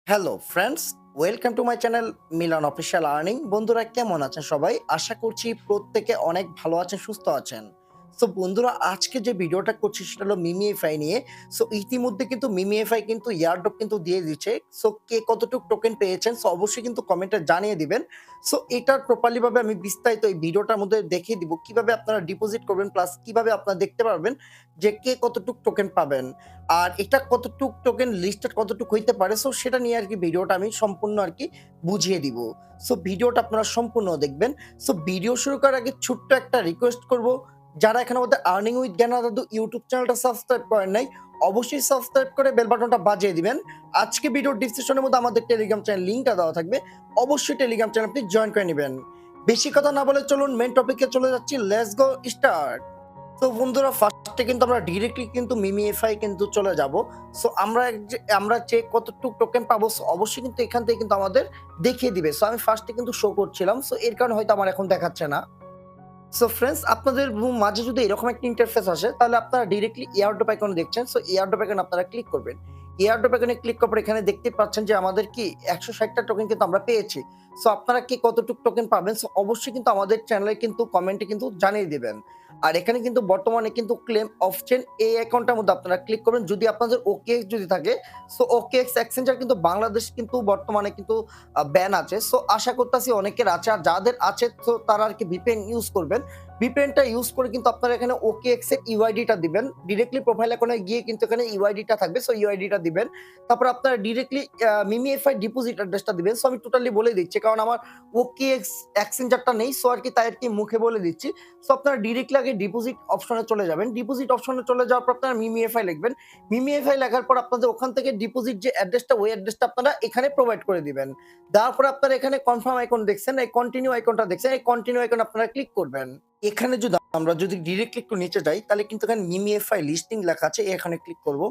Hello friends, welcome to my channel Milan official earning. বন্ধুরা কেমন আছেন সবাই? আশা করছি প্রত্যেকে অনেক ভালো আছেন, সুস্থ আছেন। সো বন্ধুরা, আজকে যে ভিডিওটা করছি সেটা হলো মিমিএফআই নিয়ে। সো ইতিমধ্যে কিন্তু মিমিএফআই কিন্তু এয়ারড্রপ কিন্তু দিয়ে দিচ্ছে। সো কে কতটুক টোকেন পেয়েছেন সো অবশ্যই কিন্তু কমেন্টে জানিয়ে দিবেন। সো এটা প্রপারলি ভাবে আমি বিস্তারিত এই ভিডিওটার মধ্যে দেখিয়ে দিব কিভাবে আপনারা ডিপোজিট করবেন, প্লাস কিভাবে আপনারা দেখতে পারবেন যে কে কতটুক টোকেন পাবেন। আর এটা কতটুক টোকেন লিস্টেড কতটুক হইতে পারে সো সেটা নিয়ে আরকি ভিডিওটা আমি সম্পূর্ণ আরকি বুঝিয়ে দিব। সো ভিডিওটা আপনারা সম্পূর্ণ দেখবেন। সো ভিডিও শুরু করার আগে ছোট্ট একটা রিকোয়েস্ট করব, যারা এখনো আমাদের আর্নিং উইথ জ্ঞান দাদু ইউটিউব চ্যানেলটা সাবস্ক্রাইব করেন নাই, অবশ্যই সাবস্ক্রাইব করে বেল বাটনটা বাজিয়ে দিবেন। আজকে ভিডিওর ডেসক্রিপশনের মধ্যে আমাদের টেলিগ্রাম চ্যানেল লিংকটা দেওয়া থাকবে। অবশ্যই টেলিগ্রাম চ্যানেল আপনি জয়েন করে নিবেন। বেশি কথা না বলে চলুন মেইন টপিকে চলে যাচ্ছি। Let's go start. তো বন্ধুরা, ফার্স্টে কিন্তু আমরা ডিরেক্টলি কিন্তু মিমিএফআই কিন্তু চলে যাব। সো আমরা যে কতটুক টোকেন পাবো সো অবশ্যই কিন্তু এখান থেকে কিন্তু আমাদের দেখিয়ে দিবে। সো আমি ফার্স্টে কিন্তু শো করছিলাম। সো এর কারণে হয়তো আমার এখন দেখাচ্ছে না। সো ফ্রেন্ডস, আপনাদের মাঝে যদি এরকম একটা ইন্টারফেস আসে তাহলে আপনারা ডিরেক্টলি এয়ারড্রপ আইকন দেখছেন। সো এয়ারড্রপ আইকন আপনারা ক্লিক করবেন। এয়ারড্রপ আইকনে ক্লিক করার পর এখানে দেখতে পাচ্ছেন যে আমাদের কি ১৬০ টা টোকেন কিন্তু আমরা পেয়েছি। সো আপনারা কি কতটুক টোকেন পাবেন সো অবশ্যই কিন্তু আমাদের চ্যানেলে কিন্তু কমেন্টে কিন্তু জানিয়ে দিবেন। আর এখানে কিন্তু বর্তমানে কিন্তু ক্লেম অপশন এই অ্যাকাউন্টটার মধ্যে আপনারা ক্লিক করবেন যদি আপনাদের ওকেএক্স যদি থাকে। সো ওকেএক্স এক্সচেঞ্জার কিন্তু বাংলাদেশ কিন্তু বর্তমানে কিন্তু ব্যান আছে। সো আশা করতেছি অনেকের আছে। আর যাদের আছে তো তারা আরকি ভিপিএন ইউজ করবেন। ভিপিএনটা ইউজ করে কিন্তু আপনারা এখানে ওকেএক্স এর ইউআইডিটা দিবেন। ডিরেক্টলি প্রোফাইল আইকনে গিয়ে কিন্তু এখানে ইউআইডিটা থাকবে। সো ইউআইডিটা দিবেন। তারপর আপনারা ডিরেক্টলি মিমিএফআই ডিপোজিট অ্যাড্রেসটা দিবেন। সো আমি টোটালি বলে দিচ্ছি কারণ আমার ওকেএক্স এক্সচেঞ্জারটা নেই। সো আরকি তাই আরকি মুখে বলে দিচ্ছি। সো আপনারা ডিরেক্টলি আগে ডিপোজিট অপশনে চলে যাবেন। ডিপোজিট অপশনে চলে যাওয়ার পর আপনারা মিমিএফআই লিখবেন। মিমিএফআই লেখার পর আপনাদের ওখান থেকে ডিপোজিট যে অ্যাড্রেসটা ওই অ্যাড্রেসটা আপনারা এখানে প্রোভাইড করে দিবেন। দেওয়ার পরে আপনারা এখানে কনফার্ম আইকন দেখছেন, এই কন্টিনিউ আইকনটা দেখছেন, এই কন্টিনিউ আইকনে আপনারা ক্লিক করবেন। এখানে যদি আমরা ডিরেক্টলি একটু নিচে যাই তাহলে কিন্তু এখানে মিমিএফআই লিস্টিং লেখা আছে, এখানে ক্লিক করব।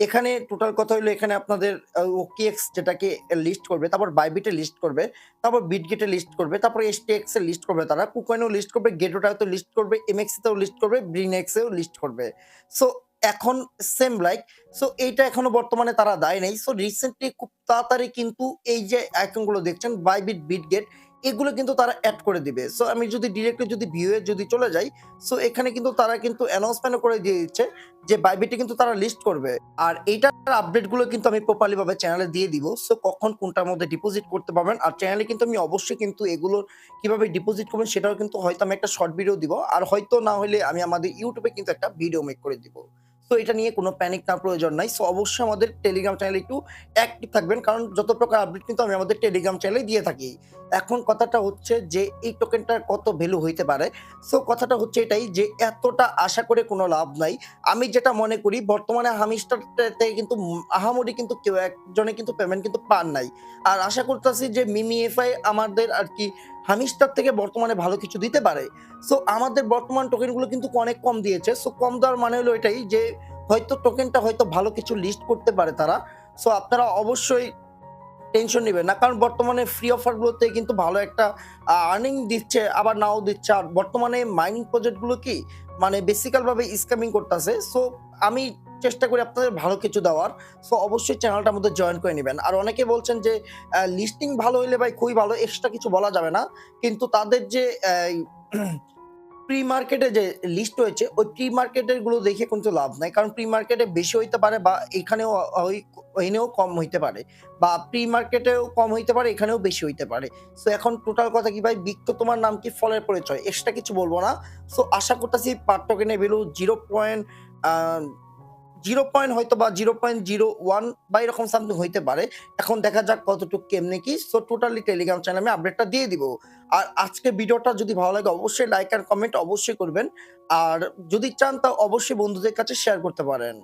এখানে টোটাল কথা হলো এখানে আপনাদের ওকেএক্স যেটাকে লিস্ট করবে, তারপর বাইবিটে লিস্ট করবে, তারপর বিটগেটে লিস্ট করবে, তারপর এসটিএক্স এ লিস্ট করবে, তারা কুকয়েনও লিস্ট করবে, গেটোটাতেও লিস্ট করবে, এমএক্স তেও লিস্ট করবে, ব্রিনেক্স এও লিস্ট করবে। সো এখন সেম লাইক সো এইটা এখনো বর্তমানে তারা দেয় নাই। সো রিসেন্টলি খুব তাড়াতাড়ি কিন্তু এই যে আইকন গুলো দেখছেন বাইবিট, বিটগেট এগুলো কিন্তু তারা এড করে দিবে। সো আমি যদি ডিরেক্টলি ভিউ এ চলে যাই, সো এখানে কিন্তু তারা কিন্তু অ্যানাউন্সমেন্ট করে দিয়ে দিচ্ছে যে বাইবিটে কিন্তু তারা লিস্ট করবে। আর এইটার আপডেট গুলো কিন্তু আমি প্রপারলি ভাবে চ্যানেলে দিয়ে দিব। সো কখন কোনটার মধ্যে ডিপোজিট করতে পারবেন। আর চ্যানেলে কিন্তু আমি অবশ্যই কিন্তু এগুলোর কিভাবে ডিপোজিট করবেন সেটাও কিন্তু হয়তো আমি একটা শর্ট ভিডিও দিব। আর হয়তো না হলে আমি আমাদের ইউটিউবে কিন্তু একটা ভিডিও মেক করে দিব। সো এটা নিয়ে কোনো প্যানিক নেওয়ার প্রয়োজন নাই। সো অবশ্যই আমাদের টেলিগ্রাম চ্যানেলে একটু অ্যাক্টিভ থাকবেন। কারণ যত প্রকার আপডেট কিন্তু আমি আমাদের টেলিগ্রাম চ্যানেলে দিয়ে থাকি। এখন কথাটা হচ্ছে যে এই টোকেনটার কত ভ্যালু হইতে পারে। সো কথাটা হচ্ছে এটাই যে এতটা আশা করে কোনো লাভ নাই। আমি যেটা মনে করি বর্তমানে হামিস্টারটাতে কিন্তু আহামরি কিন্তু কেউ একজনে কিন্তু পেমেন্ট কিন্তু পান নাই। আর আশা করতেছি যে মিমিএফআই আমাদের আরকি হামিস্টার থেকে বর্তমানে ভালো কিছু দিতে পারে। সো আমাদের বর্তমান টোকেনগুলো কিন্তু অনেক কম দিয়েছে। সো কম দেওয়ার মানে হলো এটাই যে হয়তো টোকেনটা হয়তো ভালো কিছু লিস্ট করতে পারে তারা। সো আপনারা অবশ্যই টেনশন নিবেন না। কারণ বর্তমানে ফ্রি অফার গুলোতে কিন্তু ভালো একটা আর্নিং দিচ্ছে, আবার নাও দিচ্ছে। আর বর্তমানে মাইনিং প্রজেক্ট গুলো কি মানে বেসিক্যাল ভাবে স্ক্যামিং করতেছে। সো আমি চেষ্টা করি আপনাদের ভালো কিছু দেওয়ার। সো অবশ্যই চ্যানেলটার মধ্যে জয়েন করে নিবেন। আর অনেকে বলছেন যে লিস্টিং ভালো হইলে ভাই খুবই ভালো, এক্সট্রা কিছু বলা যাবে না। কিন্তু তাদের যে প্রি মার্কেটে যে লিস্ট হয়েছে ওই প্রি মার্কেটের গুলো দেখে কিন্তু লাভ নাই। কারণ প্রি মার্কেটে বেশি হইতে পারে বা এখানেও ওই ওইখানেও কম হইতে পারে। বা প্রি মার্কেটেও কম হইতে পারে, এখানেও বেশি হইতে পারে। সো এখন টোটাল কথা কি ভাই, বৃক্ষ তোমার নাম কি ফলের পরিচয়। এক্সট্রা কিছু বলব না। সো আশা করতেছি পার টোকেনের ভ্যালু 0 পয়েন্ট আ 0 পয়েন্ট হয়তোবা 0.01 বা এরকম সামথিং হইতে পারে। এখন দেখা যাক কতটুক কেমনে কি। সো টোটালি টেলিগ্রাম চ্যানেলে আমি আপডেটটা দিয়ে দিব। আর আজকের ভিডিওটা যদি ভালো লাগে অবশ্যই লাইক আর কমেন্ট অবশ্যই করবেন। আর যদি চান তা অবশ্যই বন্ধুদের কাছে শেয়ার করতে পারেন।